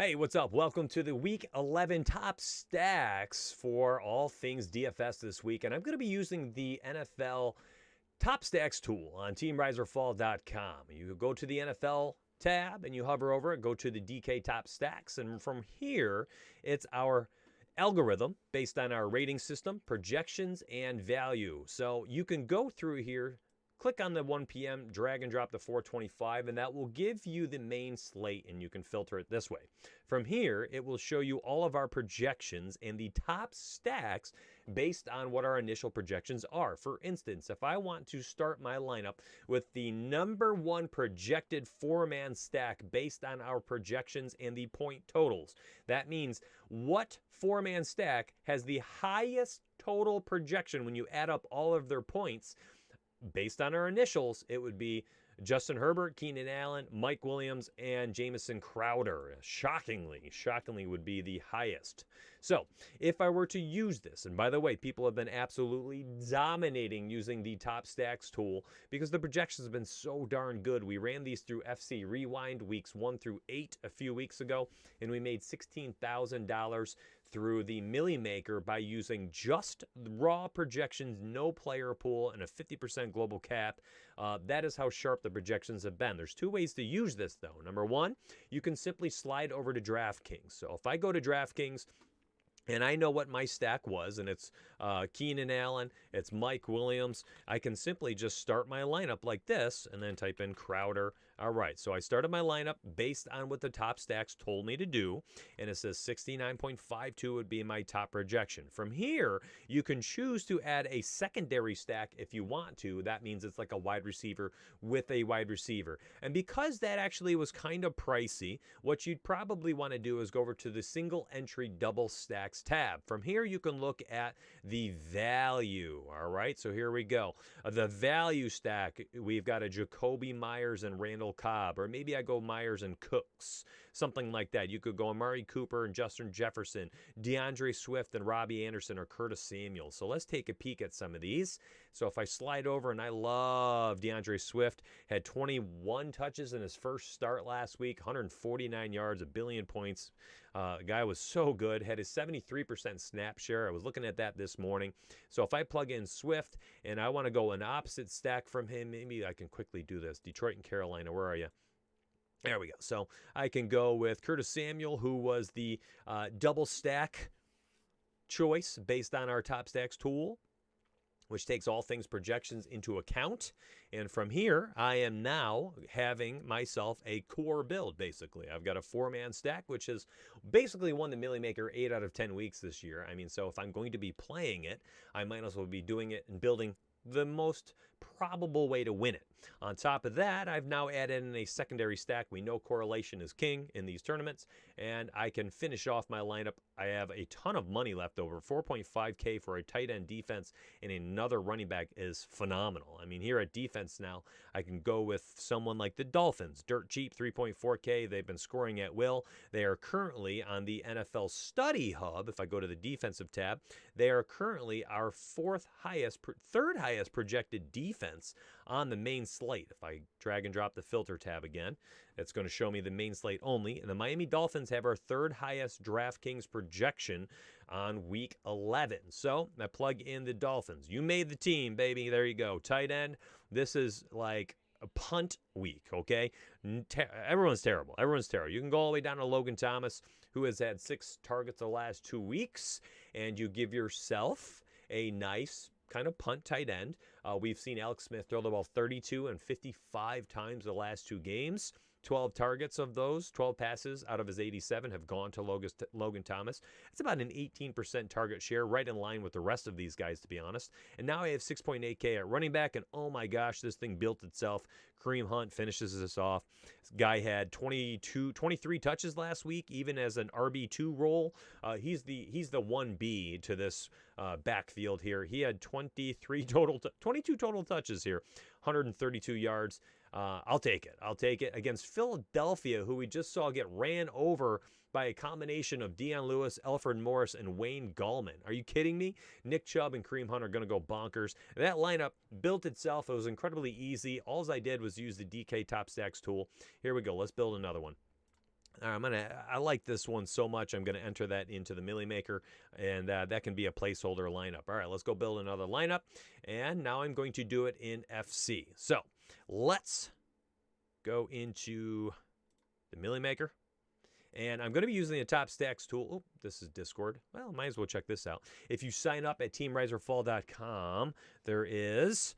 Hey, what's up? Welcome to the Week 11 Top Stacks for all things DFS this week. And I'm going to be using the NFL Top Stacks tool on teamriseorfall.com. You go to the NFL tab and you hover over it, go to the DK Top Stacks. And from here, it's our algorithm based on our rating system, projections, and value. So you can go through here, click on the 1 p.m., drag and drop to 425, and that will give you the main slate, and you can filter it this way. From here, it will show you all of our projections and the top stacks based on what our initial projections are. For instance, if I want to start my lineup with the number one projected four-man stack based on our projections and the point totals, that means what four-man stack has the highest total projection when you add up all of their points. Based on our initials, it would be Justin Herbert, Keenan Allen, Mike Williams, and Jamison Crowder. Shockingly would be the highest. So if I were to use this, and by the way, people have been absolutely dominating using the Top Stacks tool because the projections have been so darn good. We ran these through FC Rewind weeks 1 through 8 a few weeks ago, and we made $16,000 through the Millie Maker by using just raw projections, no player pool, and a 50% global cap. That is how sharp the projections have been. There's two ways to use this, though. Number one, you can simply slide over to DraftKings. So if I go to DraftKings, and I know what my stack was, and it's Keenan Allen, it's Mike Williams, I can simply just start my lineup like this and then type in Crowder. All right, so I started my lineup based on what the Top Stacks told me to do, and it says 69.52 would be my top projection. From here, you can choose to add a secondary stack if you want to. That means it's like a wide receiver with a wide receiver. And because that actually was kind of pricey, what you'd probably want to do is go over to the single entry double stacks tab. From here, you can look at the value. All right, so here we go. The value stack, we've got a Jacoby Myers and Randall Cobb, or maybe I go Myers and Cooks, something like that. You could go Amari Cooper and Justin Jefferson, DeAndre Swift and Robbie Anderson, or Curtis Samuel. So let's take a peek at some of these. So if I slide over, and I love DeAndre Swift, had 21 touches in his first start last week, 149 yards, 1 billion points. The guy was so good, had a 73% snap share. I was looking at that this morning. So if I plug in Swift and I want to go an opposite stack from him, maybe I can quickly do this. Detroit and Carolina, where are you? There we go. So I can go with Curtis Samuel, who was the double stack choice based on our Top Stacks tool, which takes all things projections into account. And from here, I am now having myself a core build, basically. I've got a four-man stack, which has basically won the Millie Maker 8 out of 10 weeks this year. I mean, so if I'm going to be playing it, I might as well be doing it and building the most probable way to win it. On top of that, I've now added in a secondary stack. We know correlation is king in these tournaments, and I can finish off my lineup. I have a ton of money left over. 4.5K for a tight end defense, and another running back is phenomenal. I mean, here at defense now, I can go with someone like the Dolphins. Dirt cheap, 3.4K. They've been scoring at will. They are currently on the NFL Study Hub. If I go to the defensive tab, they are currently our third highest projected defense on the main slate. If I drag and drop the filter tab again, it's going to show me the main slate only. And the Miami Dolphins have our third highest DraftKings projection on week 11. So I plug in the Dolphins. You made the team, baby. There you go. Tight end. This is like a punt week, okay? Everyone's terrible. You can go all the way down to Logan Thomas, who has had 6 targets the last 2 weeks, and you give yourself a nice kind of punt tight end. We've seen Alex Smith throw the ball 32 and 55 times the last 2 games. 12 targets of those, 12 passes out of his 87 have gone to Logan Thomas. It's about an 18% target share, right in line with the rest of these guys, to be honest. And now I have 6.8K at running back, and oh my gosh, this thing built itself. Kareem Hunt finishes this off. This guy had 23 touches last week, even as an RB2 role. He's the 1B to this backfield here. He had 22 total touches here, 132 yards. I'll take it against Philadelphia, who we just saw get ran over by a combination of Deion Lewis, Alfred Morris, and Wayne Gallman. Are you kidding me? Nick Chubb and Kareem Hunt are going to go bonkers. And that lineup built itself. It was incredibly easy. All I did was use the DK Top Stacks tool. Here we go. Let's build another one. I like this one so much, I'm gonna enter that into the Millie Maker, and that can be a placeholder lineup. All right, let's go build another lineup, and now I'm going to do it in FC. So let's go into the Millie Maker, and I'm going to be using the Top Stacks tool. Oh, this is Discord. Well, might as well check this out. If you sign up at teamriseorfall.com, there is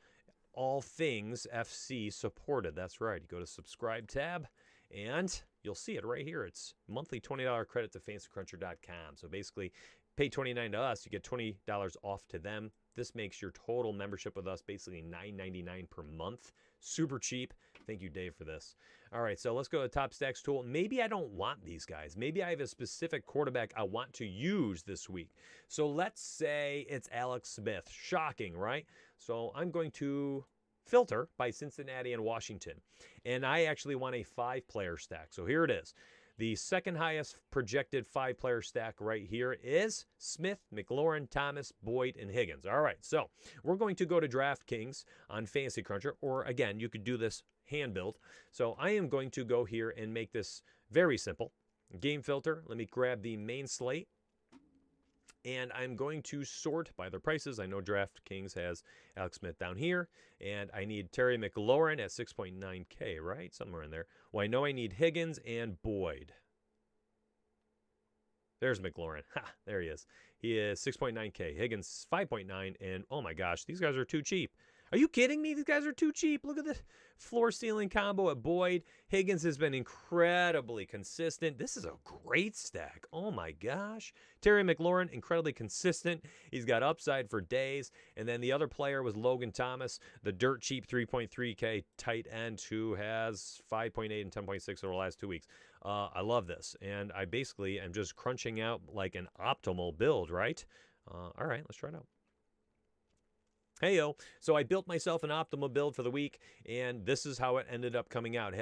all things FC supported. That's right. You go to subscribe tab, and you'll see it right here. It's monthly $20 credit to fancycruncher.com. So basically, pay $29 to us, you get $20 off to them. This makes your total membership with us basically $9.99 per month. Super cheap. Thank you, Dave, for this. All right, so let's go to the Top Stacks tool. Maybe I don't want these guys. Maybe I have a specific quarterback I want to use this week. So let's say it's Alex Smith. Shocking, right? So I'm going to filter by Cincinnati and Washington. And I actually want a 5-player stack. So here it is. The second highest projected 5-player stack right here is Smith, McLaurin, Thomas, Boyd, and Higgins. All right, so we're going to go to DraftKings on Fantasy Cruncher, or again, you could do this hand build. So I am going to go here and make this very simple. Game filter, let me grab the main slate. And I'm going to sort by their prices. I know DraftKings has Alex Smith down here. And I need Terry McLaurin at 6.9K, right? Somewhere in there. Well, I know I need Higgins and Boyd. There's McLaurin. Ha, there he is. He is 6.9K. Higgins 5.9. And oh my gosh, these guys are too cheap. Are you kidding me? These guys are too cheap. Look at the floor-ceiling combo at Boyd. Higgins has been incredibly consistent. This is a great stack. Oh, my gosh. Terry McLaurin, incredibly consistent. He's got upside for days. And then the other player was Logan Thomas, the dirt cheap 3.3K tight end who has 5.8 and 10.6 over the last 2 weeks. I love this. And I basically am just crunching out like an optimal build, right? All right, let's try it out. Heyo. So I built myself an optimal build for the week, and this is how it ended up coming out.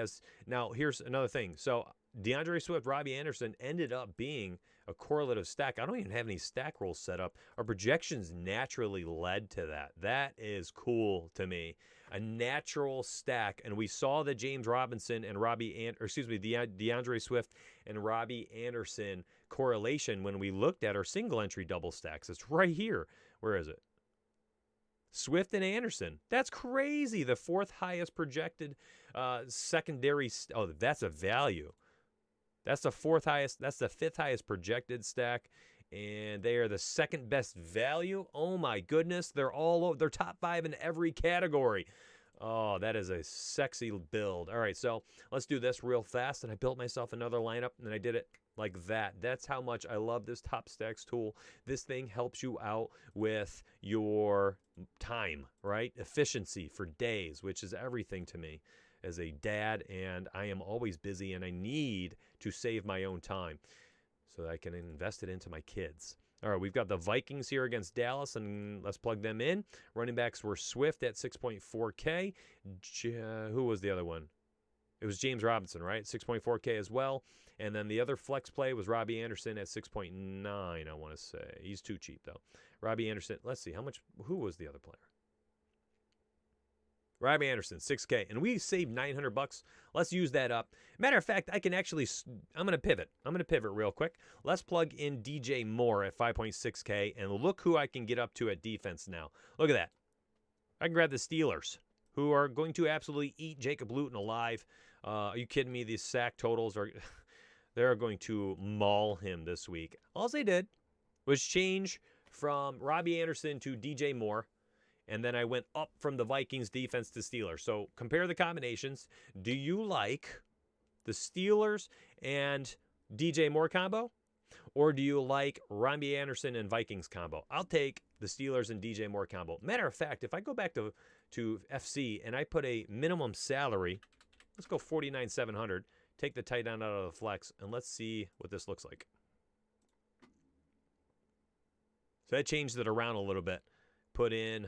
Now, here's another thing. So DeAndre Swift, Robbie Anderson ended up being a correlative stack. I don't even have any stack rolls set up. Our projections naturally led to that. That is cool to me. A natural stack, and we saw the James Robinson and DeAndre Swift and Robbie Anderson correlation when we looked at our single entry double stacks. It's right here. Where is it? Swift and Anderson. That's crazy. The 4th highest projected secondary. Oh, that's a value. That's the 4th highest. That's the 5th highest projected stack. And they are the 2nd best value. Oh, my goodness. They're they're top 5 in every category. Oh, that is a sexy build. All right, so let's do this real fast. And I built myself another lineup, and I did it like that. That's how much I love this Top Stacks tool. This thing helps you out with your time, right? Efficiency for days, which is everything to me as a dad, and I am always busy, and I need to save my own time so that I can invest it into my kids. All right, we've got the Vikings here against Dallas, and let's plug them in. Running backs were Swift at 6.4K. Who was the other one? It was James Robinson, right? 6.4K as well. And then the other flex play was Robbie Anderson at 6.9, I want to say. He's too cheap, though. Robbie Anderson, let's see, who was the other player? Robbie Anderson, 6K. And we saved $900. Let's use that up. Matter of fact, I'm going to pivot. I'm going to pivot real quick. Let's plug in DJ Moore at 5.6K. And look who I can get up to at defense now. Look at that. I can grab the Steelers, who are going to absolutely eat Jacob Luton alive. Are you kidding me? These sack totals they're going to maul him this week. All they did was change from Robbie Anderson to DJ Moore, and then I went up from the Vikings defense to Steelers. So compare the combinations. Do you like the Steelers and DJ Moore combo, or do you like Robbie Anderson and Vikings combo? I'll take the Steelers and DJ Moore combo. Matter of fact, if I go back to FC and I put a minimum salary, let's go $49,700. Take the tight end out of the flex, and let's see what this looks like. So I changed it around a little bit. Put in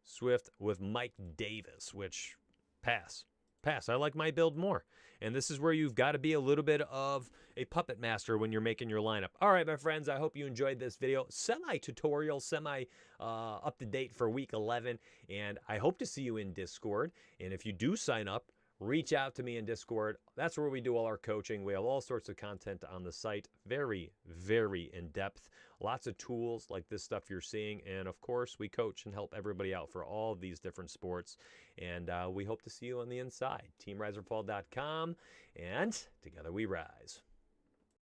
Swift with Mike Davis, which pass. I like my build more. And this is where you've got to be a little bit of a puppet master when you're making your lineup. All right, my friends, I hope you enjoyed this video. Semi-tutorial, up-to-date for week 11. And I hope to see you in Discord. And if you do sign up, reach out to me in Discord. That's where we do all our coaching. We have all sorts of content on the site. Very, very in-depth. Lots of tools like this stuff you're seeing. And, of course, we coach and help everybody out for all of these different sports. And we hope to see you on the inside. teamriseorfall.com. And together we rise.